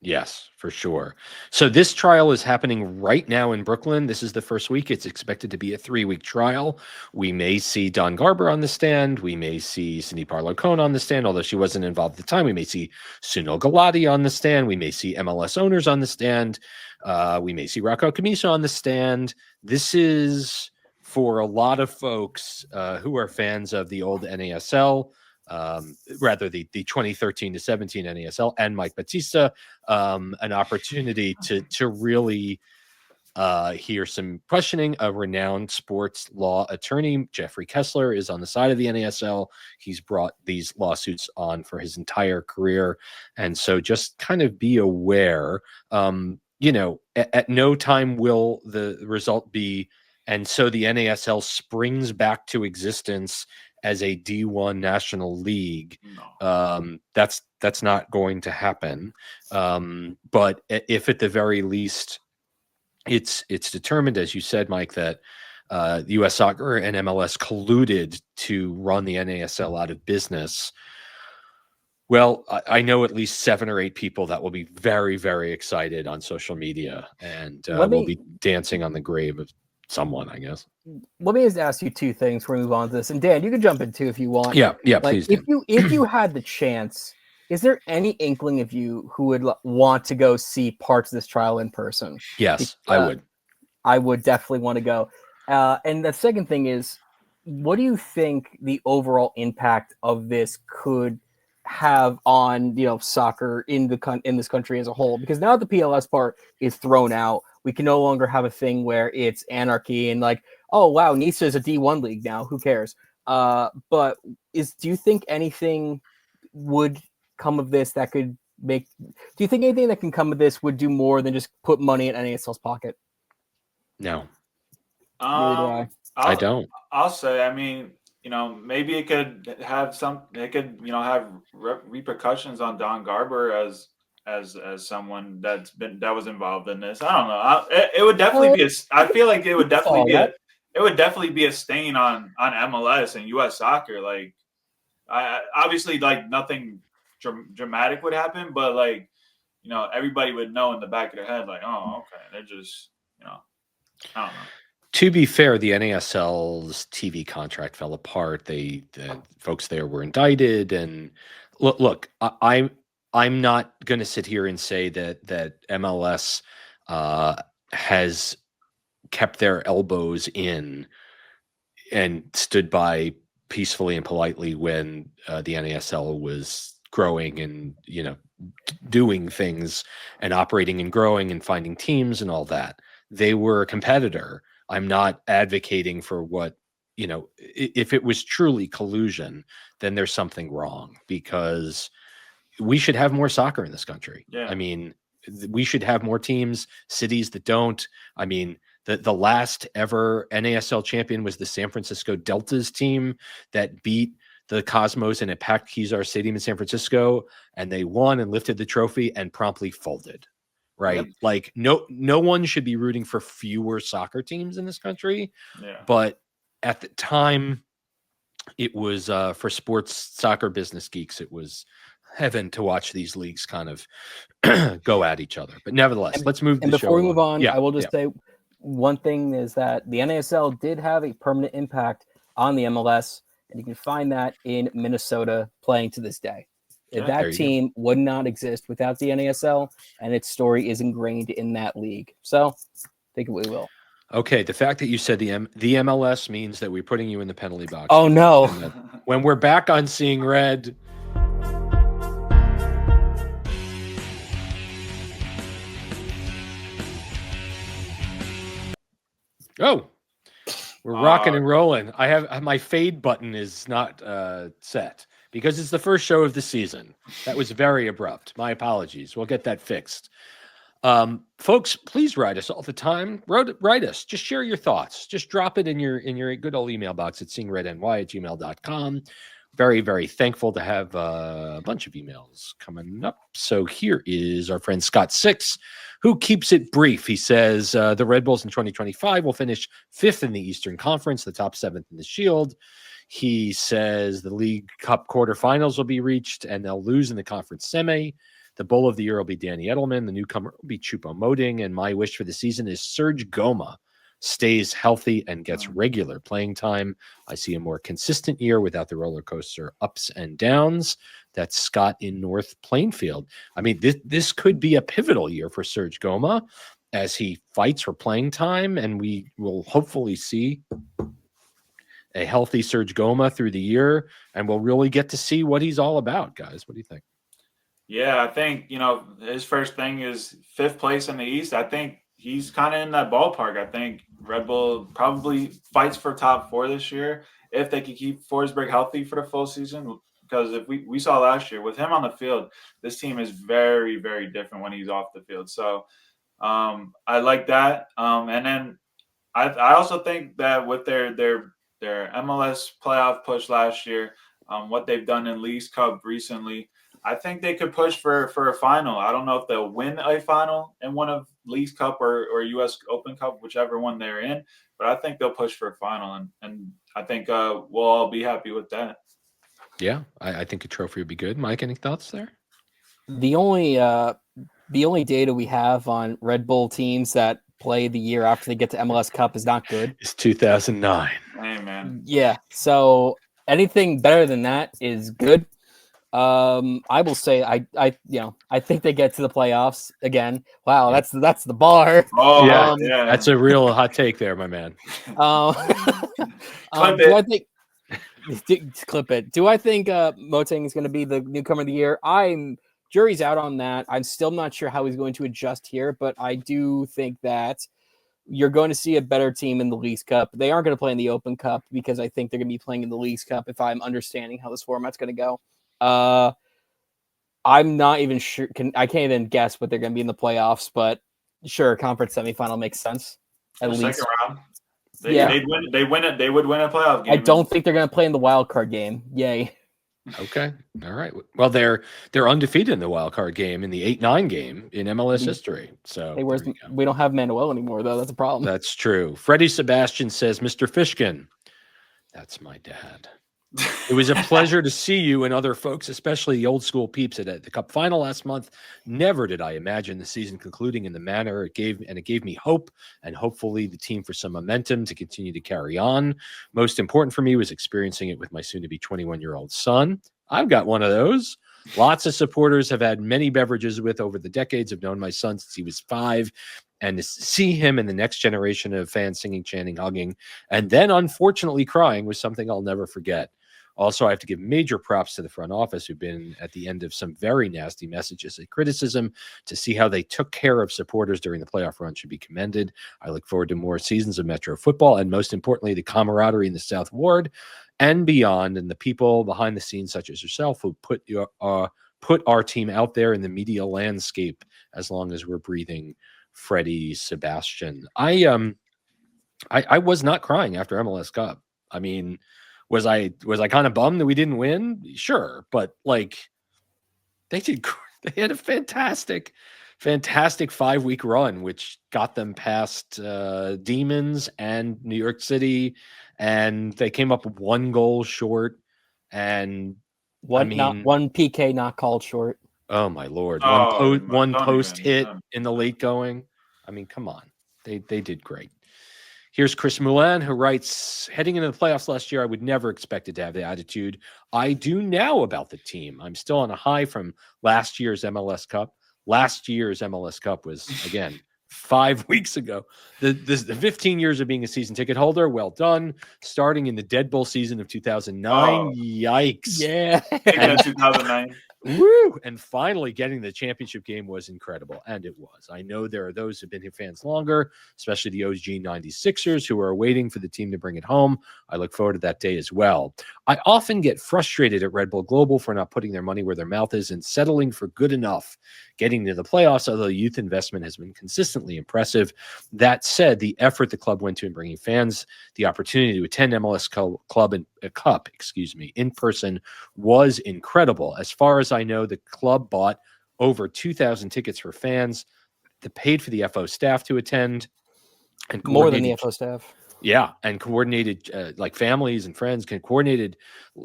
Yes, for sure. So this trial is happening right now in Brooklyn. This is the first week. It's expected to be a 3-week trial. We may see Don Garber on the stand. We may see Cindy Parlow-Cohn on the stand, although she wasn't involved at the time. We may see Sunil Gulati on the stand. We may see MLS owners on the stand. We may see Rocco Camiso on the stand. This is for a lot of folks who are fans of the old NASL, rather the 2013 to 17 NASL, and Mike Batista, an opportunity to really hear some questioning. A renowned sports law attorney, Jeffrey Kessler, is on the side of the NASL. He's brought these lawsuits on for his entire career. And so just kind of be aware, at no time will the result be, and so the NASL springs back to existence as a D1 national league. No. That's not going to happen. But if at the very least it's determined, as you said, Mike, that U.S. Soccer and MLS colluded to run the NASL out of business, well, I know at least 7 or 8 people that will be very, very excited on social media, and will be dancing on the grave of someone, I guess. Let me just ask you 2 things before we move on to this. And Dan, you can jump in too if you want. Yeah, please. If you had the chance, is there any inkling of you who would want to go see parts of this trial in person? Yes, I would. I would definitely want to go. And the second thing is, what do you think the overall impact of this could have on soccer in this country as a whole? Because now the PLS part is thrown out, we can no longer have a thing where it's anarchy and like, oh wow, NISA is a D1 league now, who cares? But do you think anything would come of this that could make? Do you think anything that can come of this would do more than just put money in NASL's pocket? No. Neither do I. I don't. I'll say, I mean, maybe it could have have repercussions on Don Garber as someone that was involved in this. I don't know. It would definitely be I feel like it would definitely be a stain on MLS and U.S. soccer. Like, obviously, like nothing dramatic would happen, but like, everybody would know in the back of their head, like, oh, okay, they're just, I don't know. To be fair, the NASL's TV contract fell apart. The folks there were indicted, and look, I'm not going to sit here and say that MLS has kept their elbows in and stood by peacefully and politely when the NASL was growing and doing things and operating and growing and finding teams and all that. They were a competitor. I'm not advocating for what, if it was truly collusion, then there's something wrong, because we should have more soccer in this country. Yeah. I mean, we should have more teams, cities that don't. I mean, the last ever NASL champion was the San Francisco Deltas team that beat the Cosmos in a packed Kezar Stadium in San Francisco, and they won and lifted the trophy and promptly folded. Right. Yep. Like no one should be rooting for fewer soccer teams in this country. Yeah. But at the time, it was for sports soccer business geeks, it was heaven to watch these leagues kind of go at each other. But nevertheless, let's move. And before we move on, I will just say one thing is that the NASL did have a permanent impact on the MLS, and you can find that in Minnesota playing to this day. That team would not exist without the NASL, and its story is ingrained in that league. So I think we will. Okay, the fact that you said the MLS means that we're putting you in the penalty box. Oh, no. When we're back on Seeing Red. Oh, we're rocking and rolling. I have my fade button is not set, because it's the first show of the season. That was very abrupt. My apologies. We'll get that fixed. Folks, please write us all the time. Write us. Just share your thoughts. Just drop it in your good old email box at seeingredny@gmail.com. Very, very thankful to have a bunch of emails coming up. So here is our friend Scott Six, who keeps it brief. He says the Red Bulls in 2025 will finish 5th in the Eastern Conference, the top 7th in the Shield. He says the League Cup quarterfinals will be reached, and they'll lose in the conference semi. The Bull of the Year will be Danny Edelman. The newcomer will be Choupo-Moting. And my wish for the season is Serge Goma stays healthy and gets regular playing time. I see a more consistent year without the roller coaster ups and downs. That's Scott in North Plainfield. I mean, this could be a pivotal year for Serge Goma as he fights for playing time, and we will hopefully see a healthy Serge Goma through the year, and we'll really get to see what he's all about, guys. What do you think? Yeah, I think, his first thing is 5th place in the East. I think he's kind of in that ballpark. I think Red Bull probably fights for top 4 this year if they can keep Forsberg healthy for the full season. Because if we saw last year with him on the field, this team is very, very different when he's off the field. So I like that. And then I also think that with their MLS playoff push last year, what they've done in Leagues Cup recently, I think they could push for a final. I don't know if they'll win a final in one of Leagues Cup or US Open Cup, whichever one they're in, but I think they'll push for a final, and I think we'll all be happy with that. Yeah, I think a trophy would be good. Mike, any thoughts there? The only data we have on Red Bull teams that play the year after they get to MLS Cup is not good. It's 2009. Hey, man. Yeah, so anything better than that is good. I will say I think they get to the playoffs again. Wow, that's the bar. Oh yeah, that's a real hot take there, my man. Clip it. Do I think Moting is going to be the newcomer of the year? Jury's out on that. I'm still not sure how he's going to adjust here, but I do think that you're going to see a better team in the Leagues Cup. They aren't going to play in the Open Cup because I think they're going to be playing in the Leagues Cup if I'm understanding how this format's going to go. I'm not even sure. I can't even guess what they're going to be in the playoffs, but sure, conference semifinal makes sense. At least second round. They win it. They would win a playoff game. I don't think they're going to play in the wild card game. Yay. Okay. All right. Well, they're undefeated in the wild card game in the 8-9 game in MLS history. So we don't have Manuel anymore, though. That's a problem. That's true. Freddie Sebastian says, Mr. Fishkin, that's my dad. It was a pleasure to see you and other folks, especially the old school peeps at the Cup final last month. Never did I imagine the season concluding in the manner it gave me hope and hopefully the team for some momentum to continue to carry on. Most important for me was experiencing it with my soon-to-be 21-year-old son. I've got one of those. Lots of supporters have had many beverages with over the decades. I've known my son since he was 5. And to see him in the next generation of fans singing, chanting, hugging, and then unfortunately crying was something I'll never forget. Also, I have to give major props to the front office who've been at the end of some very nasty messages and criticism. To see how they took care of supporters during the playoff run should be commended. I look forward to more seasons of Metro football and most importantly, the camaraderie in the South Ward and beyond, and the people behind the scenes such as yourself who put our team out there in the media landscape as long as we're breathing. Freddie Sebastian. I was not crying after MLS Cup. I mean, was I kind of bummed that we didn't win? Sure, but like they had a fantastic 5-week run, which got them past Demons and New York City, and they came up 1 goal short, and one PK not called short. Oh my Lord! Oh, one post hit in the late going. I mean, come on, they did great. Here's Chris Moulin, who writes, heading into the playoffs last year, I would never expect it to have the attitude I do now about the team. I'm still on a high from last year's MLS Cup. Last year's MLS Cup was, again, 5 weeks ago. The 15 years of being a season ticket holder, well done. Starting in the Dead Bull season of 2009. Yikes. Yeah. 2009. Woo! And finally getting the championship game was incredible, and it was. I know there are those who've been here fans longer, especially the OG 96ers, who are waiting for the team to bring it home. I look forward to that day as well. I often get frustrated at Red Bull Global for not putting their money where their mouth is and settling for good enough. Getting to the playoffs, although youth investment has been consistently impressive. That said, the effort the club went to in bringing fans the opportunity to attend MLS Cup in person was incredible. As far as I know, the club bought over 2,000 tickets for fans that paid for the FO staff to attend. And more than the FO staff. Yeah, and coordinated like families and friends coordinated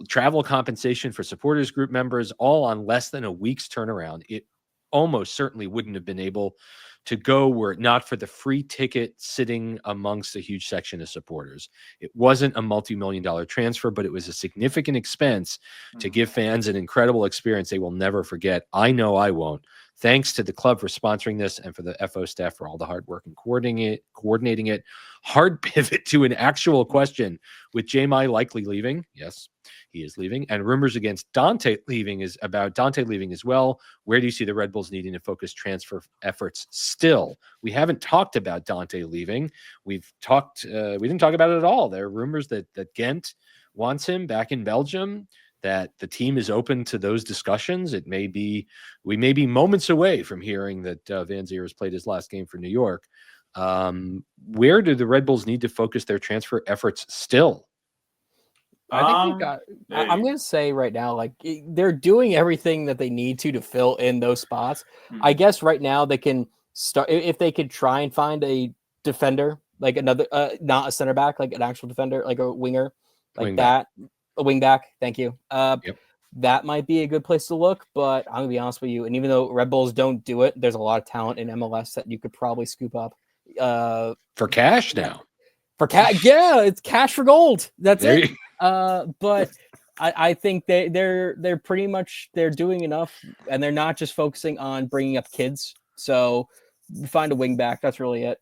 travel compensation for supporters group members, all on less than a week's turnaround. It almost certainly wouldn't have been able to go were it not for the free ticket sitting amongst a huge section of supporters. It wasn't a multi-million-dollar transfer, but it was a significant expense to give fans an incredible experience they will never forget. I know I won't. Thanks to the club for sponsoring this and for the FO staff for all the hard work and coordinating it. Hard pivot to an actual question. With Jamai likely leaving, yes, he is leaving, and rumors against Dante leaving as well. Where do you see the Red Bulls needing to focus transfer efforts still? We haven't talked about Dante leaving. We didn't talk about it at all. There are rumors that Ghent wants him back in Belgium, that the team is open to those discussions. We may be moments away from hearing that Van Zier has played his last game for New York. Where do the Red Bulls need to focus their transfer efforts still? I think I'm going to say right now, like, they're doing everything that they need to fill in those spots. I guess right now they can start, if they could try and find a defender, like another, not a center back, like an actual defender, like a winger, like that, a wing back. Thank you. That might be a good place to look, but I'm gonna be honest with you. And even though Red Bulls don't do it, there's a lot of talent in MLS that you could probably scoop up for cash now. For cash, yeah, it's cash for gold. That's it. But I think they're pretty much, they're doing enough, and they're not just focusing on bringing up kids. So find a wing back. That's really it.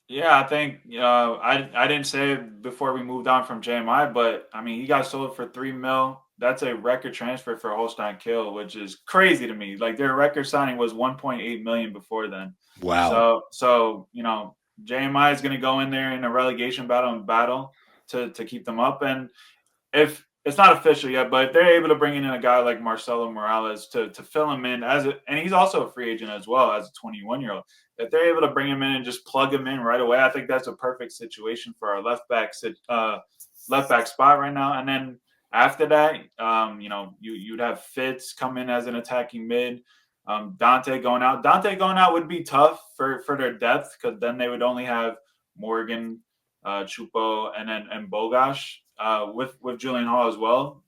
Yeah, I think I didn't say it before we moved on from JMI, but I mean, he got sold for $3 million. That's a record transfer for Holstein Kiel, which is crazy to me. Like, their record signing was $1.8 million before then. Wow. So JMI is going to go in there in a relegation battle to keep them up. And if it's not official yet, but if they're able to bring in a guy like Marcelo Morales to fill him in and he's also a free agent as well as a 21-year-old. If they're able to bring him in and just plug him in right away, I think that's a perfect situation for our left back spot right now. And then after that, you'd have Fitz come in as an attacking mid. Dante going out would be tough for their depth, because then they would only have Morgan, Chupo, and Bogash with Julian Hall as well.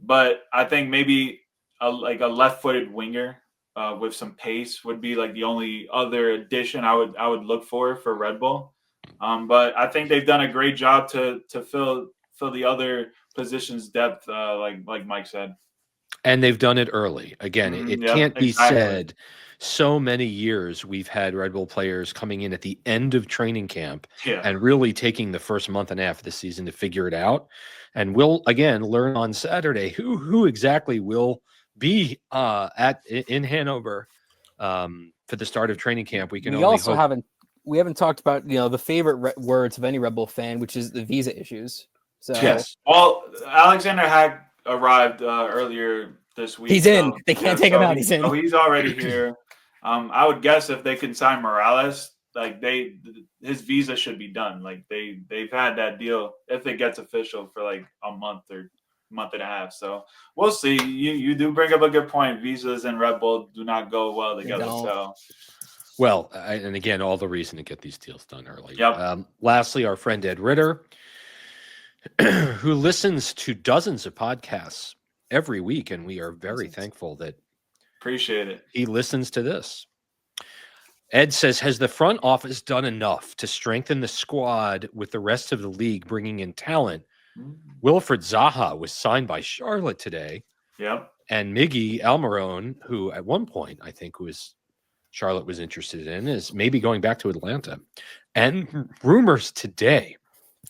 But I think maybe a left-footed winger with some pace would be like the only other addition I would look for Red Bull. But I think they've done a great job to fill the other positions depth, like Mike said. And they've done it early. Again, it can't be said. So many years we've had Red Bull players coming in at the end of training camp and really taking the first month and a half of the season to figure it out. And we'll, again, learn on Saturday who exactly will be in Hanover for the start of training camp. We haven't talked about the favorite words of any Red Bull fan, which is the visa issues. So yes. Well, Alexander Hack arrived earlier this week. He's in. They can't take him out. He's in. So he's already here. I would guess if they can sign Morales, like his visa should be done. Like they've had that deal if it gets official for like a month or month and a half. So we'll see. You do bring up a good point. Visas and Red Bull do not go well together. So. Well, and again, all the reason to get these deals done early. Yep. Lastly, our friend Ed Ritter, who listens to dozens of podcasts every week, and we are very thankful that appreciate it. He listens to this. Ed says, has the front office done enough to strengthen the squad with the rest of the league, bringing in talent? Wilfred Zaha was signed by Charlotte today. Yep. And Miggy Almiron, who at one point I think Charlotte was interested in, is maybe going back to Atlanta. And rumors today,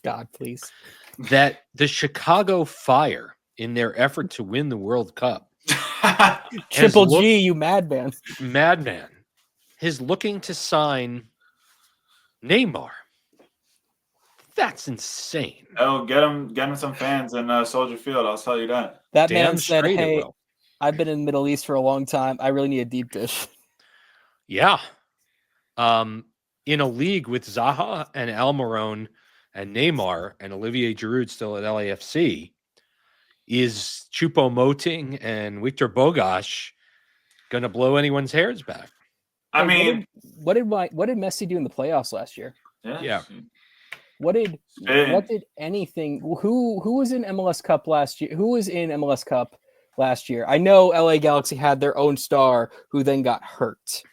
God, please, that the Chicago Fire, in their effort to win the World Cup, Triple G, you madman, is looking to sign Neymar. That's insane. Oh, get him some fans in Soldier Field. I'll tell you that. That man said, "Hey, I've been in the Middle East for a long time. I really need a deep dish." Yeah. In a league with Zaha and Almiron and Neymar and Olivier Giroud still at LAFC, is Choupo-Moting and Victor Bogash going to blow anyone's hairs back? I mean, what did Messi do in the playoffs last year? Yeah. What did anything? Who was in MLS Cup last year? Who was in MLS Cup last year. I know LA Galaxy had their own star who then got hurt,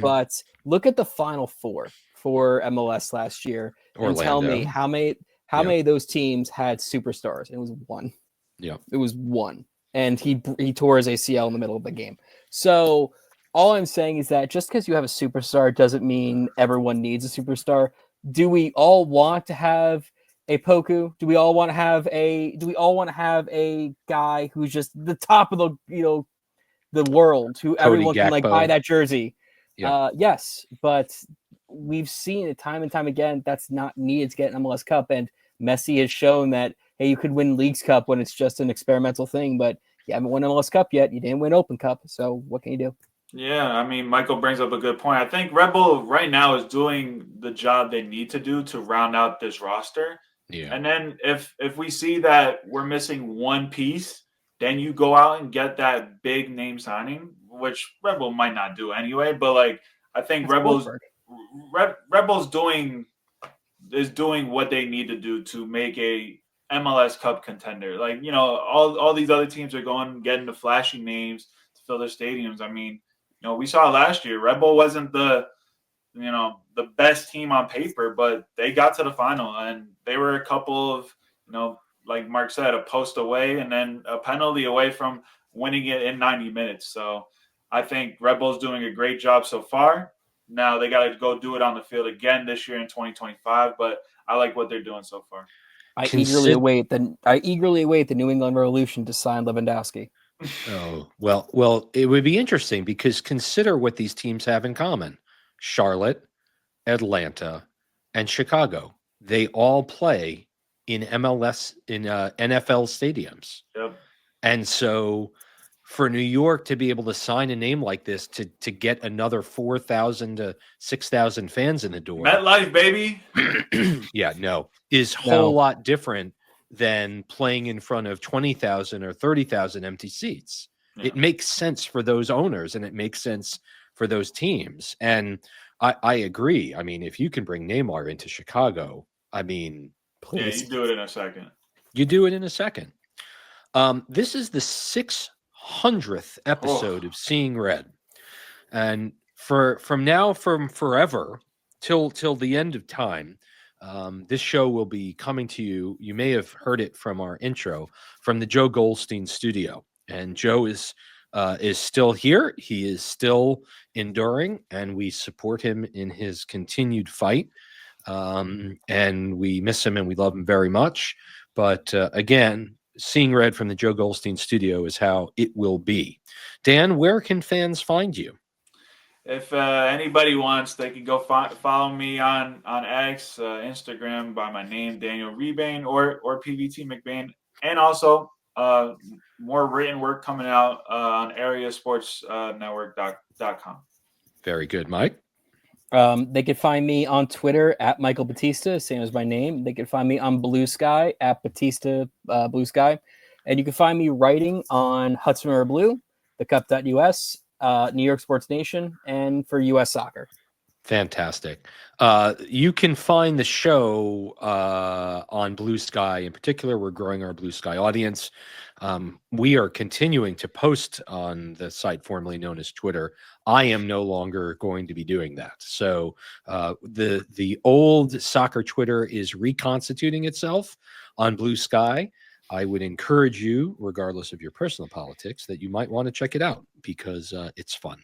but look at the Final Four for MLS last year and tell me how many of those teams had superstars. It was one. Yeah, it was one, and he tore his ACL in the middle of the game. So all I'm saying is that just because you have a superstar doesn't mean everyone needs a superstar. Do we all want to have a Poku? Do we all want to have a guy who's just the top of the world, who Cody everyone can Gakpo. buy that jersey? Yeah. Yes, but we've seen it time and time again. That's not needed to get an MLS Cup, and Messi has shown that, hey, you could win Leagues Cup when it's just an experimental thing, but you haven't won MLS Cup yet. You didn't win Open Cup, so what can you do? Yeah, I mean, Michael brings up a good point. I think Red Bull right now is doing the job they need to do to round out this roster. Yeah. And then if we see that we're missing one piece, then you go out and get that big name signing, which Red Bull might not do anyway. But I think Red Bull's doing what they need to do to make a MLS Cup contender. All these other teams are going getting the flashy names to fill their stadiums. I mean, we saw last year Red Bull wasn't the best team on paper, but they got to the final, and they were a couple of, like Mark said, a post away and then a penalty away from winning it in 90 minutes. So I think Red Bull's doing a great job so far. Now they got to go do it on the field again this year in 2025, but I like what they're doing so far. I eagerly await the New England Revolution to sign Lewandowski. Oh, well, it would be interesting because consider what these teams have in common. Charlotte, Atlanta, and Chicago. They all play in NFL stadiums. Yep. And so for New York to be able to sign a name like this to get another 4,000 to 6,000 fans in the door. MetLife, baby. Is a whole lot different than playing in front of 20,000 or 30,000 empty seats. Yeah. It makes sense for those owners and it makes sense for those teams. And I agree. I mean, if you can bring Neymar into Chicago, I mean, please. Yeah, you do it in a second. You do it in a second. This is the 600th episode of Seeing Red. And from forever till the end of time, this show will be coming to you. You may have heard it from our intro from the Joe Goldstein studio. And Joe is still here. He is still enduring, and we support him in his continued fight. And we miss him and we love him very much. But again, Seeing Red from the Joe Goldstein studio is how it will be. Dan, where can fans find you? If anybody wants, they can go follow me on X, Instagram by my name, Daniel Rebane, or PVT McBain. And also more written work coming out on areasportsnetwork.com. Very good, Mike. They could find me on Twitter at Michael Batista, same as my name. They could find me on Blue Sky at Batista Blue Sky. And you can find me writing on Hudson River Blue, thecup.us, New York Sports Nation, and for U.S. Soccer. Fantastic. You can find the show on Blue Sky. In particular, we're growing our Blue Sky audience. We are continuing to post on the site formerly known as Twitter. I am no longer going to be doing that. So the old soccer Twitter is reconstituting itself on Blue Sky. I would encourage you, regardless of your personal politics, that you might want to check it out because it's fun.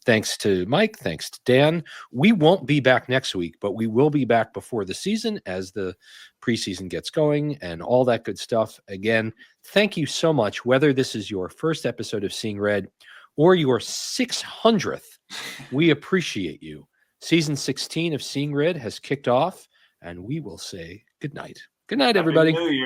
Thanks to Mike. Thanks to Dan. We won't be back next week, but we will be back before the season as the preseason gets going and all that good stuff. Again, thank you so much. Whether this is your first episode of Seeing Red or your 600th, we appreciate you. Season 16 of Seeing Red has kicked off, and we will say good night. Good night, everybody. Happy New Year.